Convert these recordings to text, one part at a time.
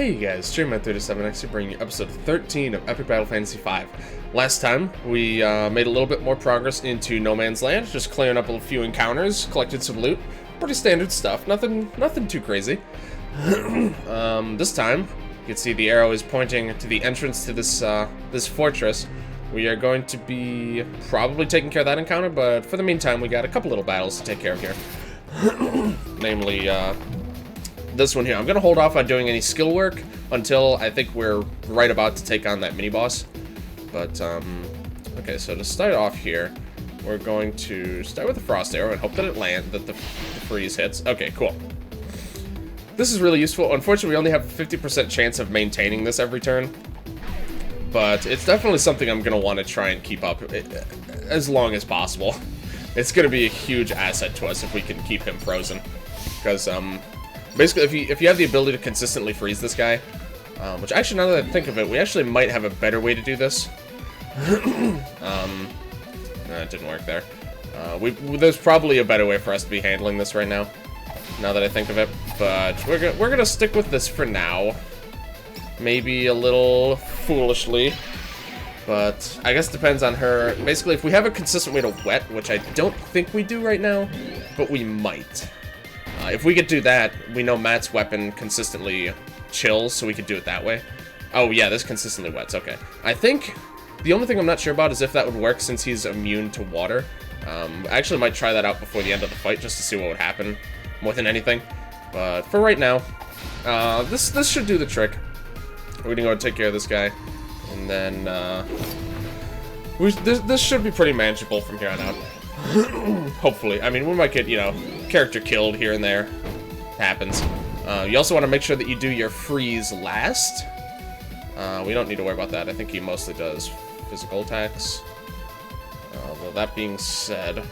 Hey you guys, Streamman37X here bringing you episode 13 of Epic Battle Fantasy V. Last time, we made a little bit more progress into No Man's Land, just clearing up a few encounters, collected some loot. Pretty standard stuff, nothing too crazy. This time, you can see the arrow is pointing to the entrance to this, this fortress. We are going to be probably taking care of that encounter, but for the meantime, we got a couple little battles to take care of here. Namely, this one here. I'm gonna hold off on doing any skill work until I think we're right about to take on that mini-boss. But, okay, so to start off here, we're going to start with the frost arrow and hope that the freeze hits. Okay, cool. This is really useful. Unfortunately, we only have a 50% chance of maintaining this every turn. But it's definitely something I'm gonna want to try and keep up as long as possible. It's gonna be a huge asset to us if we can keep him frozen. Because, basically, if you have the ability to consistently freeze this guy, which actually, now that I think of it, we actually might have a better way to do this. It didn't work there. There's probably a better way for us to be handling this right now that I think of it. But we're gonna stick with this for now. Maybe a little foolishly, but I guess it depends on her. Basically, if we have a consistent way to wet, which I don't think we do right now, but we might. If we could do that, we know Matt's weapon consistently chills, so we could do it that way. Oh yeah, this consistently wets, okay. I think the only thing I'm not sure about is if that would work since he's immune to water. I actually might try that out before the end of the fight just to see what would happen more than anything. But for right now, this should do the trick. We're gonna go and take care of this guy, and then this should be pretty manageable from here on out. Hopefully. I mean, we might get, you know, character killed here and there. Happens. You also want to make sure that you do your freeze last. We don't need to worry about that. I think he mostly does physical attacks. Well, that being said,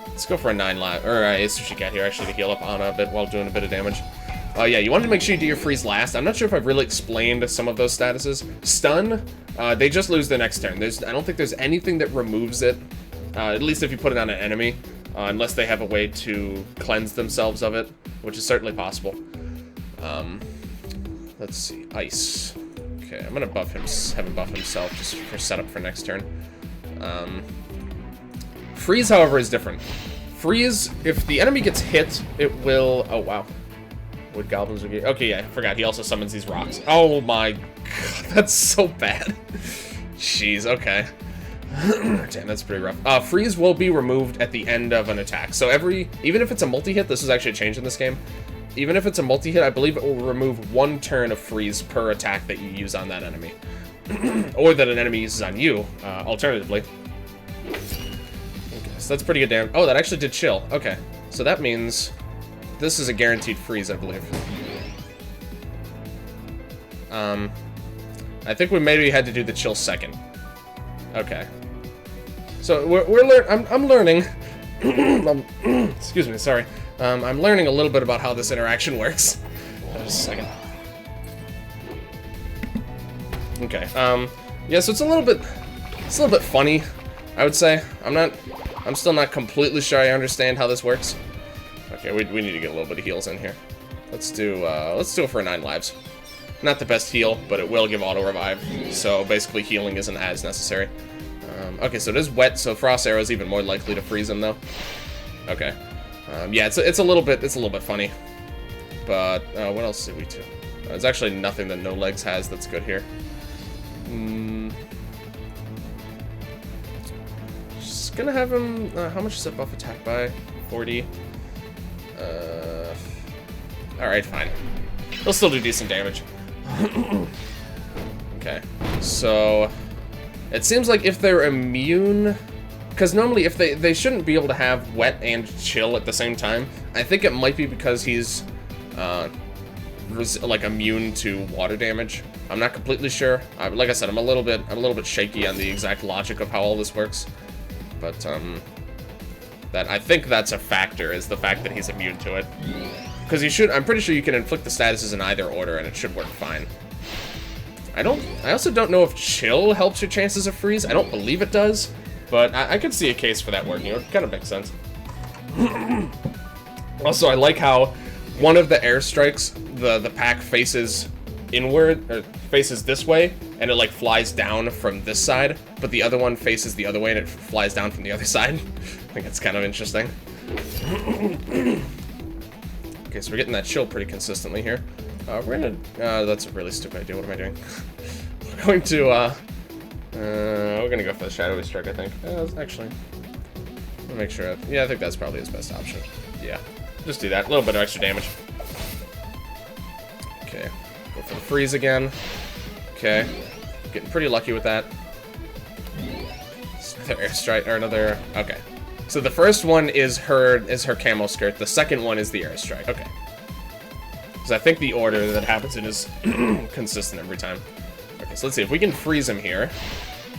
let's go for a 9 live, or Ace Shikat here actually to heal up Anna a bit while doing a bit of damage. Yeah, you want to make sure you do your freeze last. I'm not sure if I've really explained some of those statuses. Stun, they just lose the next turn. I don't think there's anything that removes it, at least if you put it on an enemy, unless they have a way to cleanse themselves of it, which is certainly possible. Let's see, Ice. Okay, I'm gonna buff him, have him buff himself just for setup for next turn. Freeze, however, is different. Freeze, if the enemy gets hit, it will. Oh wow. Wood goblins would be okay. Yeah, I forgot. He also summons these rocks. Oh my god, that's so bad. Jeez. Okay. Damn, that's pretty rough. Freeze will be removed at the end of an attack. So even if it's a multi-hit, this is actually a change in this game. Even if it's a multi-hit, I believe it will remove 1 turn of freeze per attack that you use on that enemy, or that an enemy uses on you. Alternatively. Okay, so that's pretty good damage. Oh, that actually did chill. Okay, so that means this is a guaranteed freeze, I believe. I think we maybe had to do the chill second. Okay. So I'm learning. Excuse me, sorry. I'm learning a little bit about how this interaction works. Just a second. Okay. Yeah. So it's a little bit funny, I would say. I'm still not completely sure I understand how this works. Okay, we need to get a little bit of heals in here. Let's do it for 9 lives. Not the best heal, but it will give auto revive. So basically, healing isn't as necessary. Okay, so it is wet, so frost arrow is even more likely to freeze him, though. Okay, yeah, it's a little bit funny. But what else did we do? There's actually nothing that No Legs has that's good here. Just gonna have him. How much is that buff attack by? 40. Alright, fine. He'll still do decent damage. Okay, so it seems like if they're immune, because normally if they shouldn't be able to have wet and chill at the same time. I think it might be because he's like immune to water damage. I'm not completely sure. Like I said, I'm a little bit shaky on the exact logic of how all this works, but I think that's a factor, is the fact that he's immune to it. Because I'm pretty sure you can inflict the statuses in either order, and it should work fine. I also don't know if chill helps your chances of freeze. I don't believe it does, but I could see a case for that working. It kind of makes sense. Also, I like how one of the airstrikes, the pack faces inward, or faces this way, and it like flies down from this side, but the other one faces the other way and it flies down from the other side. I think it's kind of interesting. Okay, so we're getting that shield pretty consistently here. We're gonna, that's a really stupid idea. What am I doing? We're going to, we're gonna go for the shadowy strike, I think. Actually, I'll make sure. Yeah, I think that's probably his best option. Yeah, just do that. A little bit of extra damage. Okay, go for the freeze again. Okay, getting pretty lucky with that. Another airstrike, or another, okay. So the first one is her camo skirt. The second one is the airstrike. Okay. Because I think the order that happens in is consistent every time. Okay, so let's see if we can freeze him here.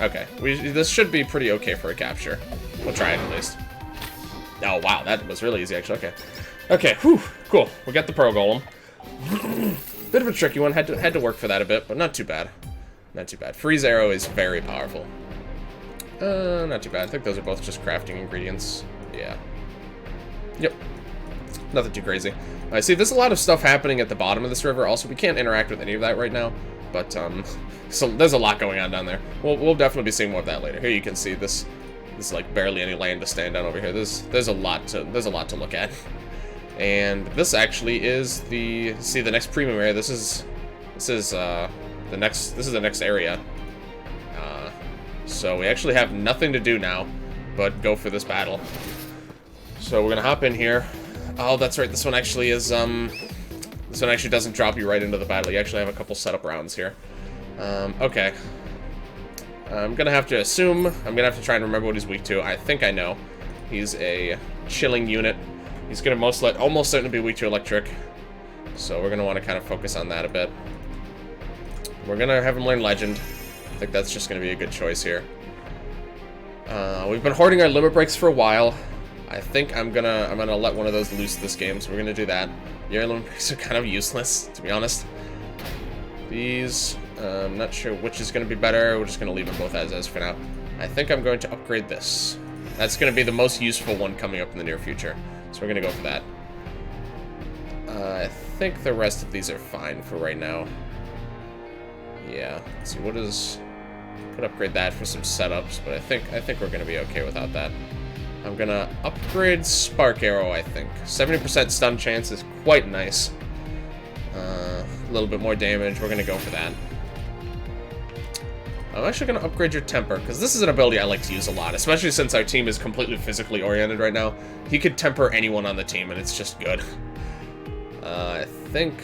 Okay, this should be pretty okay for a capture. We'll try it at least. Oh wow, that was really easy actually. Okay. Okay, whew, cool. We got the pro golem. Bit of a tricky one. Had to work for that a bit, but not too bad. Not too bad. Freeze arrow is very powerful. Not too bad. I think those are both just crafting ingredients. Yeah. Yep. Nothing too crazy. I see there's a lot of stuff happening at the bottom of this river. Also, we can't interact with any of that right now. But, so there's a lot going on down there. We'll definitely be seeing more of that later. Here you can see this is like barely any land to stand on over here. There's a lot to look at. And this actually is the next premium area. This is the next area. So we actually have nothing to do now but go for this battle. So we're gonna hop in here. Oh, that's right. This one actually is this one actually doesn't drop you right into the battle. You actually have a couple setup rounds here. Okay. I'm gonna have to assume. I'm gonna have to try and remember what he's weak to. I think I know. He's a chilling unit. He's gonna almost certainly be weak to electric. So we're gonna want to kind of focus on that a bit. We're gonna have him learn legend. I think that's just going to be a good choice here. We've been hoarding our limit breaks for a while. I think I'm gonna let one of those loose this game, so we're gonna do that. Your limit breaks are kind of useless, to be honest. These, I'm not sure which is gonna be better. We're just gonna leave them both as is for now. I think I'm going to upgrade this. That's gonna be the most useful one coming up in the near future, so we're gonna go for that. I think the rest of these are fine for right now. Yeah. Let's see, what is... Could upgrade that for some setups, but I think we're gonna be okay without that. I'm gonna upgrade Spark Arrow, I think. 70% stun chance is quite nice. A little bit more damage, we're gonna go for that. I'm actually gonna upgrade your Temper, because this is an ability I like to use a lot, especially since our team is completely physically oriented right now. He could temper anyone on the team, and it's just good. I think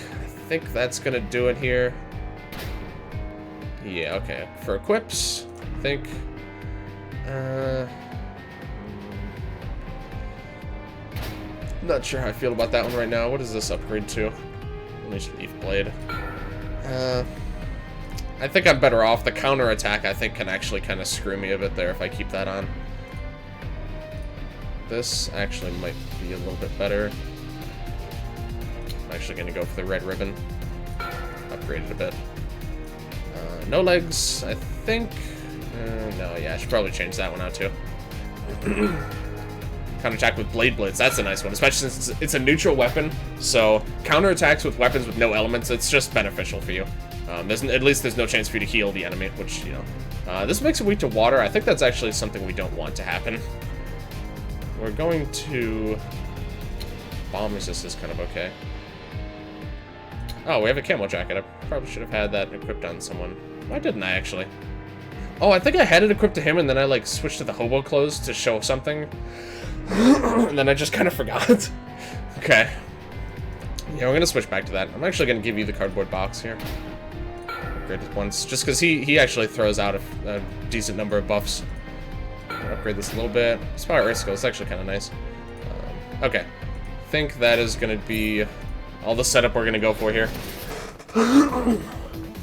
that's gonna do it here. Yeah, okay. For equips, I think... not sure how I feel about that one right now. What does this upgrade to? Unleash Leaf Blade. I think I'm better off. The counter attack, I think, can actually kind of screw me a bit there if I keep that on. This actually might be a little bit better. I'm actually going to go for the red ribbon. Upgrade it a bit. No legs, I think. No, yeah, I should probably change that one out too. Counterattack with Blade Blitz, that's a nice one, especially since it's a neutral weapon. So counterattacks with weapons with no elements, it's just beneficial for you. At least there's no chance for you to heal the enemy, which, you know. This makes it weak to water. I think that's actually something we don't want to happen. We're going to... Bomb resist is kind of okay. Oh, we have a camo jacket. I probably should have had that equipped on someone. Why didn't I, actually? Oh, I think I had it equipped to him, and then I, like, switched to the hobo clothes to show something. And then I just kind of forgot. Okay. Yeah, we're gonna switch back to that. I'm actually gonna give you the cardboard box here. Upgrade it once, just because he actually throws out a decent number of buffs. Upgrade this a little bit. Spire Earth Skull is actually kind of nice. Okay. I think that is gonna be all the setup we're gonna go for here. Let's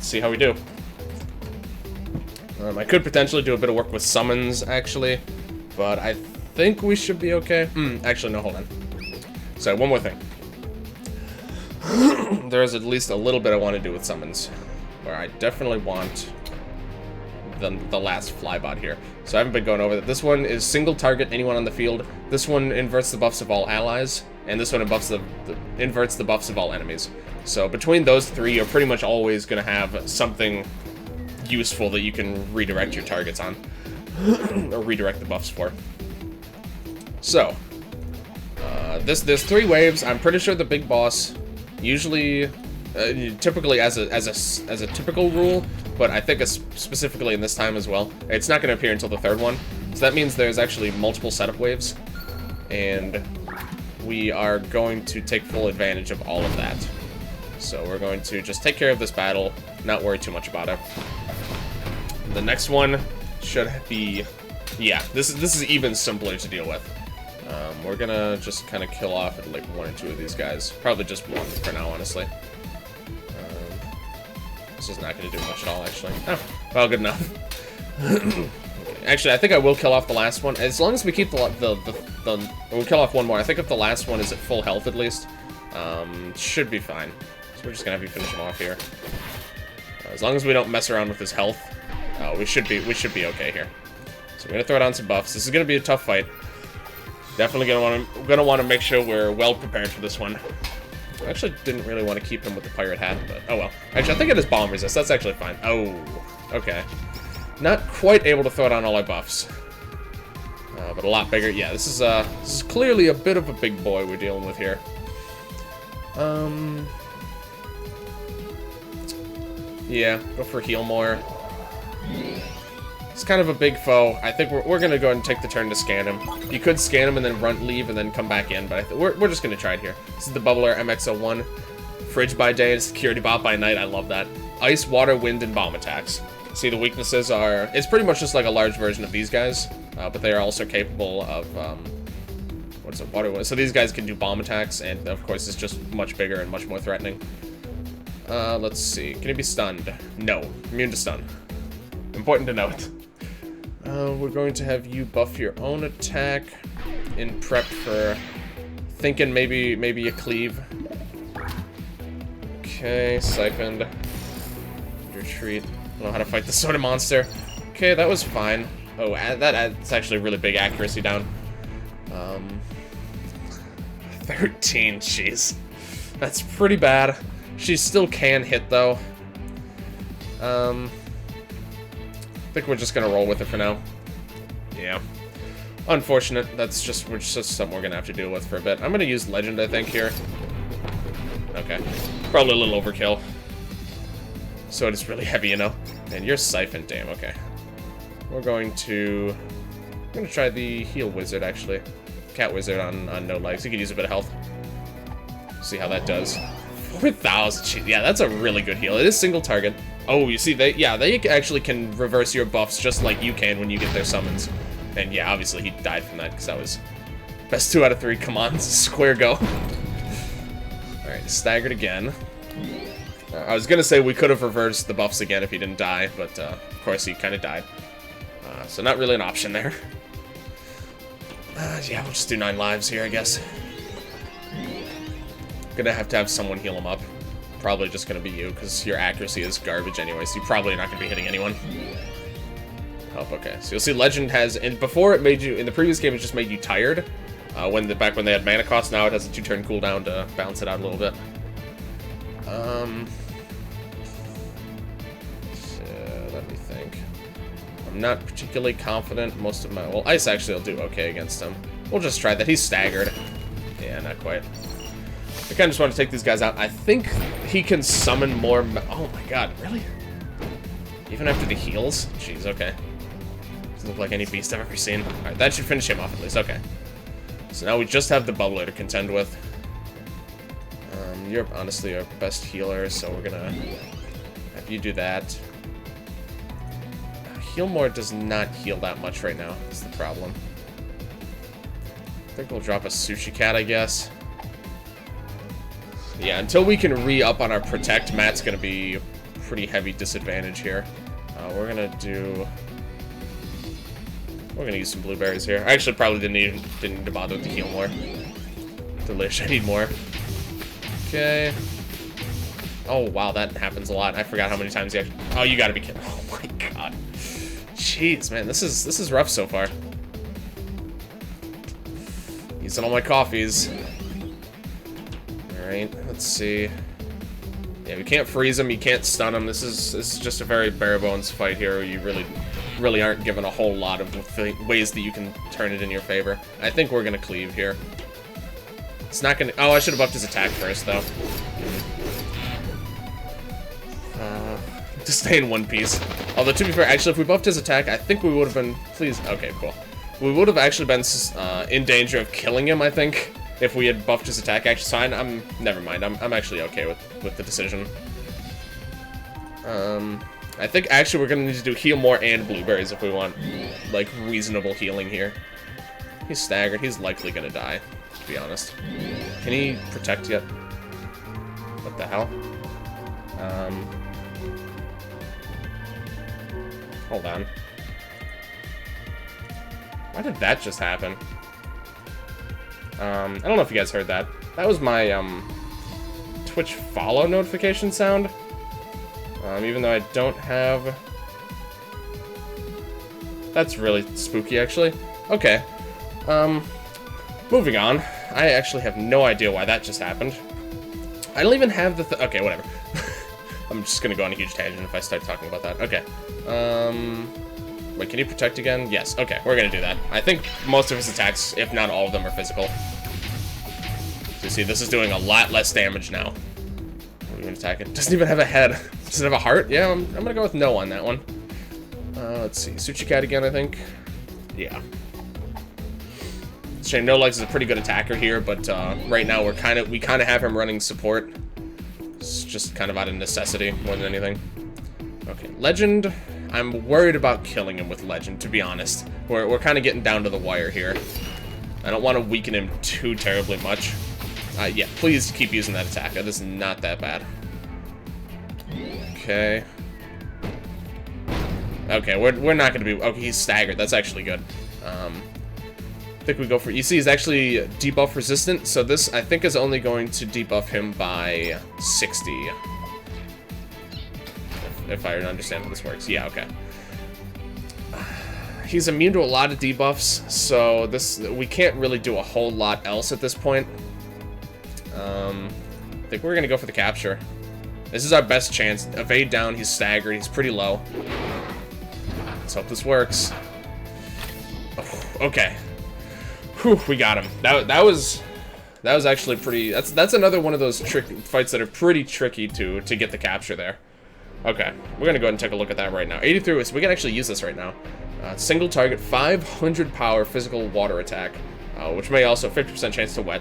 see how we do. I could potentially do a bit of work with summons, actually, but I think we should be okay. Actually, no, hold on. So, one more thing. There's at least a little bit I want to do with summons, where I definitely want the last flybot here. So I haven't been going over that. This one is single target anyone on the field. This one inverts the buffs of all allies. and this one inverts the buffs of all enemies. So between those three, you're pretty much always going to have something useful that you can redirect your targets on, or redirect the buffs for. So, there's 3 waves. I'm pretty sure the big boss, usually, typically as a typical rule, but I think specifically in this time as well, it's not going to appear until the 3rd one. So that means there's actually multiple setup waves, and we are going to take full advantage of all of that. So we're going to just take care of this battle, not worry too much about it. The next one should be, yeah, this is even simpler to deal with. We're gonna just kind of kill off at like 1 or 2 of these guys. Probably just 1 for now, honestly. This is not gonna do much at all, actually. Oh, well, good enough. Okay. Actually, I think I will kill off the last one. As long as we keep we'll kill off 1 more. I think if the last one is at full health at least, should be fine. So we're just gonna have you finish him off here. As long as we don't mess around with his health, we should be okay here. So we're gonna throw down some buffs. This is gonna be a tough fight. Definitely gonna want to make sure we're well prepared for this one. I actually didn't really want to keep him with the pirate hat, but oh well. Actually, I think it is bomb resist. That's actually fine. Oh, okay. Not quite able to throw down all our buffs, but a lot bigger. Yeah, this is clearly a bit of a big boy we're dealing with here. Yeah, go for heal more. It's kind of a big foe. I think we're going to go ahead and take the turn to scan him. You could scan him and then leave and then come back in, but we're just going to try it here. This is the Bubbler MX-01. Fridge by day, security bot by night. I love that. Ice, water, wind, and bomb attacks. See, the weaknesses are... It's pretty much just like a large version of these guys, but they are also capable of... what's it? Water. So these guys can do bomb attacks, and of course it's just much bigger and much more threatening. Let's see. Can he be stunned? No. Immune to stun. Important to note. We're going to have you buff your own attack in prep for thinking maybe a cleave. Okay, siphoned. Retreat. I don't know how to fight this sort of monster. Okay, that was fine. Oh, that's actually really big accuracy down. 13, jeez. That's pretty bad. She still can hit, though. I think we're just gonna roll with it for now. Yeah. Unfortunate. That's just something we're gonna have to deal with for a bit. I'm gonna use Legend, I think, here. Okay. Probably a little overkill. So it is really heavy, you know? And you're siphoned, damn, okay. I'm gonna try the heal wizard, actually. Cat wizard on no legs. He could use a bit of health. See how that does. 4,000. Yeah, that's a really good heal. It is single target. Oh, you see, they actually can reverse your buffs just like you can when you get their summons. And yeah, obviously he died from that because that was best 2 out of 3. Come on, square go. Alright, staggered again. I was gonna say we could have reversed the buffs again if he didn't die, but of course he kind of died. So not really an option there. Yeah, we'll just do 9 lives here, I guess. Gonna have to have someone heal him up. Probably just gonna be you, because your accuracy is garbage anyway, so you're probably not gonna be hitting anyone. Oh, okay. So you'll see Legend has, and before it made you, in the previous game it just made you tired. Back when they had mana cost, now it has a 2-turn cooldown to balance it out a little bit. So, let me think. I'm not particularly confident. Most of my... Well, Ice actually will do okay against him. We'll just try that. He's staggered. Yeah, not quite. I kind of just want to take these guys out. I think he can summon more... Oh my god, really? Even after the heals? Jeez, okay. Doesn't look like any beast I've ever seen. Alright, that should finish him off at least. Okay. So now we just have the Bubbler to contend with. You're honestly our best healer, so we're gonna have you do that. Heal more does not heal that much right now. That's the problem. I think we'll drop a Sushi Cat, I guess. Yeah, until we can re-up on our Protect, Matt's gonna be pretty heavy disadvantage here. We're gonna use some blueberries here. I actually probably didn't need to bother with the heal more. Delish, I need more. Okay. Oh wow, that happens a lot. I forgot how many times he actually... Oh, you gotta be kidding. Oh my god. Jeez, man, this is rough so far. Using all my coffees. Alright, let's see. Yeah, we can't freeze him, you can't stun him. This is just a very bare-bones fight here. You really aren't given a whole lot of ways that you can turn it in your favor. I think we're gonna cleave here. It's not gonna... Oh, I should have buffed his attack first, though. To stay in one piece. Although, to be fair, actually, if we buffed his attack, I think we would have been... Please... Okay, cool. We would have actually been in danger of killing him, I think, if we had buffed his attack. Actually, so I'm never mind. I'm actually okay with the decision. I think actually we're gonna need to do heal more and blueberries if we want like reasonable healing here. He's staggered. He's likely gonna die, to be honest. Can he protect yet? What the hell? Hold on. Why did that just happen? I don't know if you guys heard that. That was my, Twitch follow notification sound. Even though I don't have... That's really spooky, actually. Okay. Moving on. I actually have no idea why that just happened. I don't even have the okay, whatever. I'm just gonna go on a huge tangent if I start talking about that. Okay. Wait, can you protect again? Yes. Okay, we're gonna do that. I think most of his attacks, if not all of them, are physical. So you see, this is doing a lot less damage now. What are you gonna attack it? Doesn't even have a head. Does it have a heart? Yeah, I'm gonna go with no on that one. Let's see. Suchicat again, I think. Yeah. It's a shame No Legs is a pretty good attacker here, but right now we kind of have him running support. It's just kind of out of necessity more than anything. Okay, Legend. I'm worried about killing him with Legend, to be honest. We're kind of getting down to the wire here. I don't want to weaken him too terribly much. Yeah, please keep using that attack. That is not that bad. Okay. Okay, we're not going to be... Okay, he's staggered. That's actually good. I think we go for... You see, he's actually debuff resistant, so this, I think, is only going to debuff him by 60. If I understand how this works. Yeah, okay. He's immune to a lot of debuffs, so we can't really do a whole lot else at this point. I think we're going to go for the capture. This is our best chance. Evade down, he's staggered, he's pretty low. Let's hope this works. Oh, okay. Whew, we got him. That was actually pretty... That's another one of those fights that are pretty tricky to get the capture there. Okay, we're gonna go ahead and take a look at that right now. 83, so we can actually use this right now. Single target, 500 power physical water attack, which may also 50% chance to wet.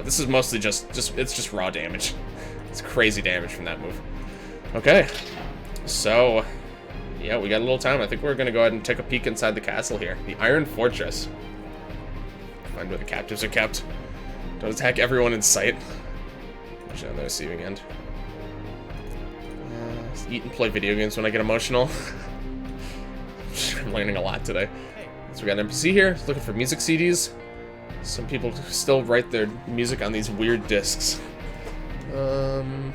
This is mostly it's just raw damage. It's crazy damage from that move. Okay, so yeah, we got a little time. I think we're gonna go ahead and take a peek inside the castle here, the Iron Fortress. Find where the captives are kept. Don't attack everyone in sight. Actually, on the receiving end. Eat and play video games when I get emotional. I'm learning a lot today. So we got an NPC here, looking for music CDs. Some people still write their music on these weird discs. Trying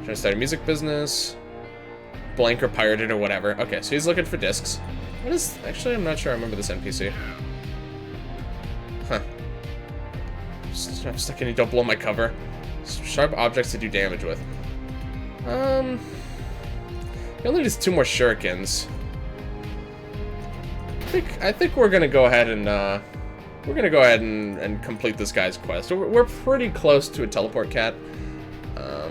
to start a music business. Blank or pirated or whatever. Okay, so he's looking for discs. What is... Actually, I'm not sure I remember this NPC. Huh. I'm stuck in it. Don't blow my cover. Sharp objects to do damage with. He only needs 2 more shurikens. I think we're gonna go ahead and complete this guy's quest. We're pretty close to a teleport cat. I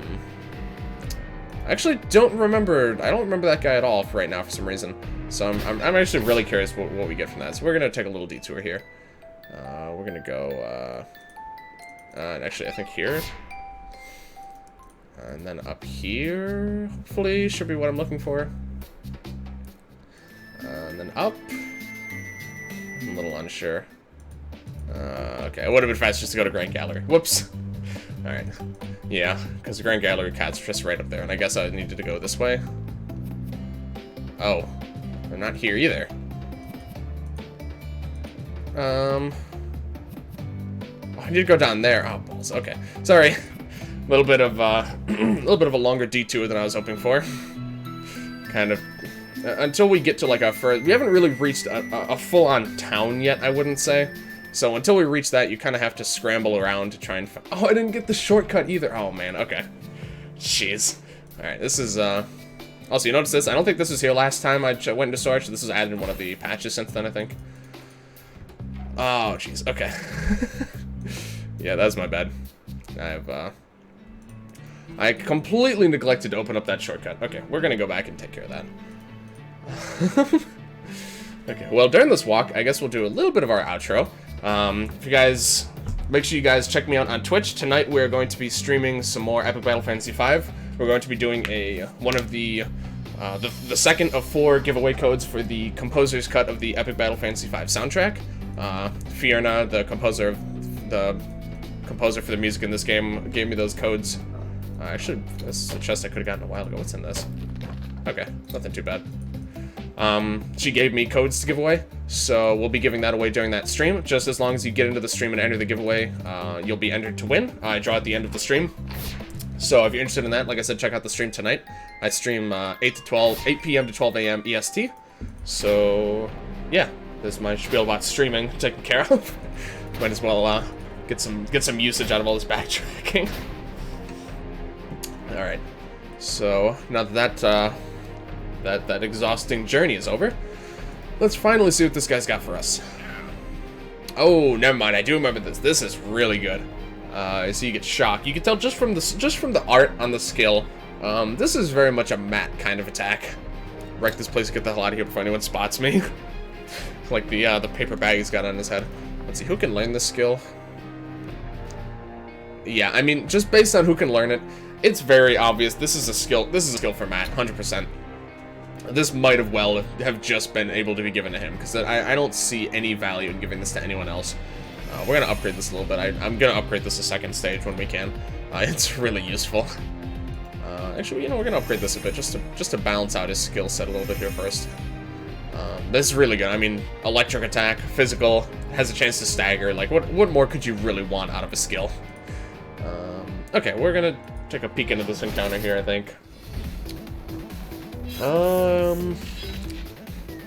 actually don't remember. I don't remember that guy at all right now for some reason. So I'm actually really curious what we get from that. So we're gonna take a little detour here. We're gonna go. Actually, I think here. And then up here, hopefully, should be what I'm looking for. And then up. I'm a little unsure. Okay, it would have been fast just to go to Grand Gallery. Whoops. Alright. Yeah, because the Grand Gallery cat's just right up there, and I guess I needed to go this way. Oh. They're not here either. Oh, I need to go down there. Oh, balls. Okay. Sorry. A little bit of a longer detour than I was hoping for. Kind of until we get to like we haven't really reached a full-on town yet, I wouldn't say. So until we reach that, you kind of have to scramble around to try and find... Oh, I didn't get the shortcut either. Oh, man. Okay. Jeez. Alright, this is, Also, you notice this? I don't think this was here last time I went into storage. This was added in one of the patches since then, I think. Oh, jeez. Okay. Yeah, that's my bad. I completely neglected to open up that shortcut. Okay, we're gonna go back and take care of that. Okay, well, during this walk, I guess we'll do a little bit of our outro. If you guys... Make sure you guys check me out on Twitch. Tonight we're going to be streaming some more Epic Battle Fantasy V. We're going to be doing one of the second of 4 giveaway codes for the composer's cut of the Epic Battle Fantasy V soundtrack. Fiona, the composer for the music in this game, gave me those codes. This is a chest I could have gotten a while ago. What's in this? Okay, nothing too bad. She gave me codes to give away, so we'll be giving that away during that stream. Just as long as you get into the stream and enter the giveaway, you'll be entered to win. I draw at the end of the stream. So if you're interested in that, like I said, check out the stream tonight. I stream 8 p.m. to 12 a.m. EST. So, yeah, there's my spiel about streaming taken care of. Might as well get some usage out of all this backtracking. All right. So now that that exhausting journey is over, let's finally see what this guy's got for us. Oh, never mind. I do remember this. This is really good. So you get shocked. You can tell just from the art on the skill. This is very much a Matt kind of attack. Wreck this place, get the hell out of here before anyone spots me. Like the paper bag he's got on his head. Let's see, who can learn this skill? Yeah, I mean, just based on who can learn it, it's very obvious. This is a skill for Matt, 100%. This might have just been able to be given to him, because I don't see any value in giving this to anyone else. We're going to upgrade this a little bit. I'm going to upgrade this to 2nd stage when we can. It's really useful. Actually, you know, we're going to upgrade this a bit, just to balance out his skill set a little bit here first. This is really good. I mean, electric attack, physical, has a chance to stagger. Like, what more could you really want out of a skill? Okay, we're going to take a peek into this encounter here, I think.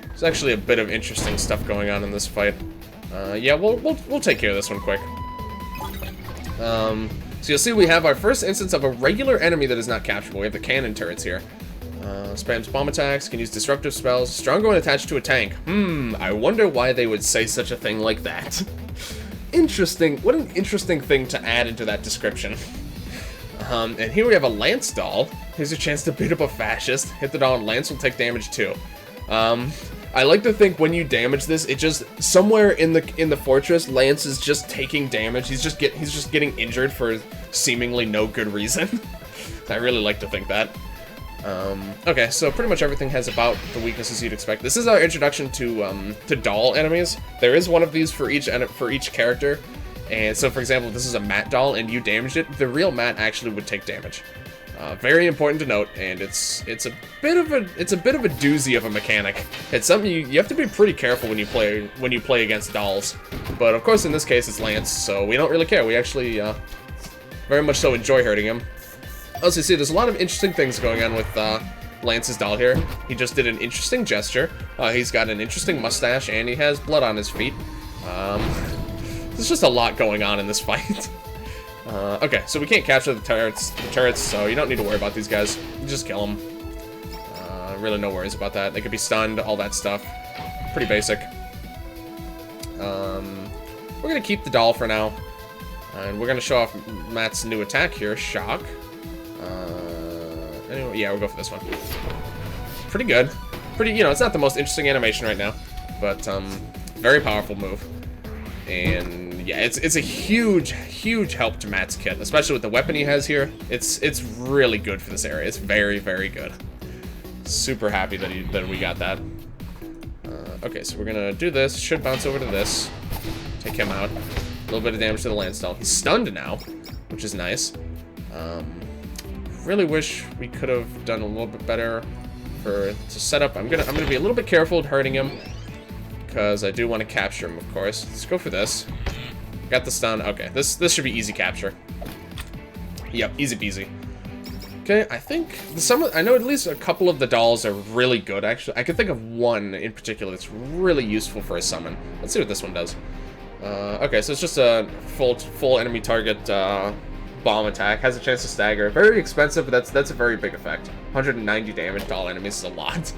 There's actually a bit of interesting stuff going on in this fight. Yeah, we'll take care of this one quick. So you'll see we have our first instance of a regular enemy that is not capturable. We have the cannon turrets here. Spams bomb attacks, can use disruptive spells, stronger when attached to a tank. I wonder why they would say such a thing like that. Interesting. What an interesting thing to add into that description. And here we have a Lance doll. Here's a chance to beat up a fascist. Hit the doll and Lance will take damage too. I like to think when you damage this, it just somewhere in the fortress, Lance is just taking damage. He's just getting injured for seemingly no good reason. I really like to think that. Okay, so pretty much everything has about the weaknesses you'd expect. This is our introduction to doll enemies. There is one of these for each character. And so, for example, if this is a Matt doll and you damaged it, the real Matt actually would take damage. Very important to note, and it's a bit of a doozy of a mechanic. It's something you have to be pretty careful when you play against dolls. But of course, in this case, it's Lance, so we don't really care. We actually very much so enjoy hurting him. Also, you see, there's a lot of interesting things going on with Lance's doll here. He just did an interesting gesture. He's got an interesting mustache, and he has blood on his feet. There's just a lot going on in this fight. Okay, so we can't capture the turrets, so you don't need to worry about these guys. You just kill them. Really no worries about that. They could be stunned, all that stuff. Pretty basic. We're gonna keep the doll for now. And we're gonna show off Matt's new attack here, Shock. Anyway, yeah, we'll go for this one. Pretty good. You know, it's not the most interesting animation right now, but very powerful move. And yeah, it's a huge help to Matt's kit, especially with the weapon he has here. It's really good for this area. It's very, very good. Super happy that we got that. Okay, so we're gonna do this. Should bounce over to this. Take him out. A little bit of damage to the Lance doll. He's stunned now, which is nice. Really wish we could have done a little bit better to set up. I'm gonna be a little bit careful with hurting him, because I do want to capture him, of course. Let's go for this. Got the stun. Okay, this should be easy capture. Yep, easy peasy. Okay, I think I know at least a couple of the dolls are really good, actually. I can think of one in particular that's really useful for a summon. Let's see what this one does. Okay, so it's just a full enemy target bomb attack. Has a chance to stagger. Very expensive, but that's a very big effect. 190 damage to all enemies is a lot.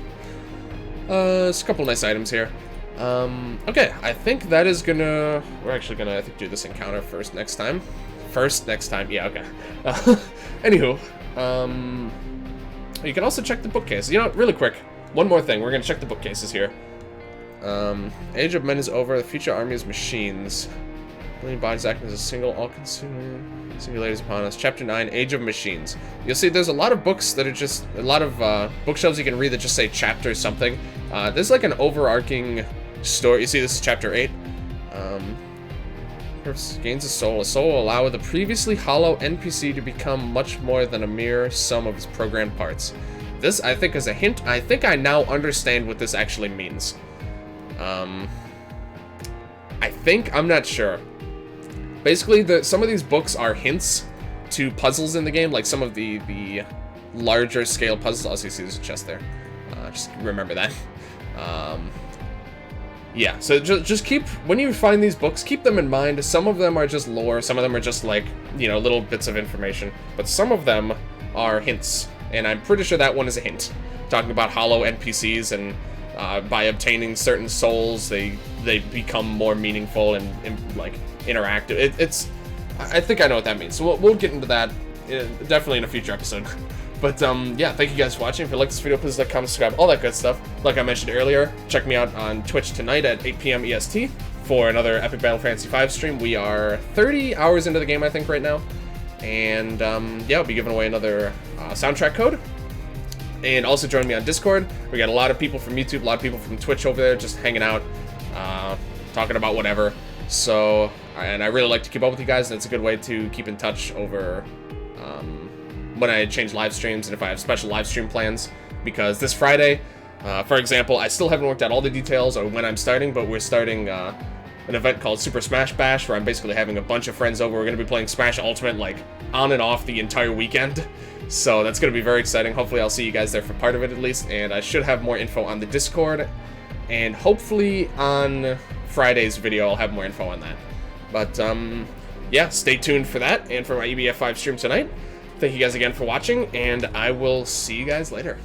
There's a couple nice items here. Okay, I think that is gonna... We're actually gonna, I think, do this encounter first next time. Yeah, okay. Anywho, you can also check the bookcases. You know, really quick, one more thing. We're gonna check the bookcases here. Age of Men is over. The future army is machines. Million bodies acting as a single, all-consuming. Singulators upon us. Chapter 9, Age of Machines. You'll see there's a lot of books that are just... A lot of bookshelves you can read that just say chapter something. There's like an overarching story. You see, this is chapter 8. Gains a soul. A soul will allow the previously hollow NPC to become much more than a mere sum of its programmed parts. This, I think, is a hint. I think I now understand what this actually means. I think, I'm not sure. Basically, some of these books are hints to puzzles in the game, like some of the larger scale puzzles. Also, you see there's a chest there. Just remember that. Yeah, so just keep, when you find these books, keep them in mind. Some of them are just lore, some of them are just like, you know, little bits of information, but some of them are hints, and I'm pretty sure that one is a hint. Talking about hollow NPCs, and by obtaining certain souls, they become more meaningful and like, interactive. I think I know what that means, so we'll get into that definitely in a future episode. But, yeah, thank you guys for watching. If you like this video, please like, comment, subscribe, all that good stuff. Like I mentioned earlier, check me out on Twitch tonight at 8 p.m. EST for another Epic Battle Fantasy 5 stream. We are 30 hours into the game, I think, right now. And, yeah, I'll be giving away another soundtrack code. And also join me on Discord. We got a lot of people from YouTube, a lot of people from Twitch over there just hanging out, talking about whatever. So, and I really like to keep up with you guys, and it's a good way to keep in touch over... when I change live streams and if I have special live stream plans, because this Friday, for example, I still haven't worked out all the details or when I'm starting, but we're starting an event called Super Smash Bash, where I'm basically having a bunch of friends over. We're going to be playing Smash Ultimate, like, on and off the entire weekend, so that's going to be very exciting. Hopefully I'll see you guys there for part of it at least, and I should have more info on the Discord, and hopefully on Friday's video I'll have more info on that. But, yeah, stay tuned for that, and for my EBF5 stream tonight. Thank you guys again for watching, and I will see you guys later.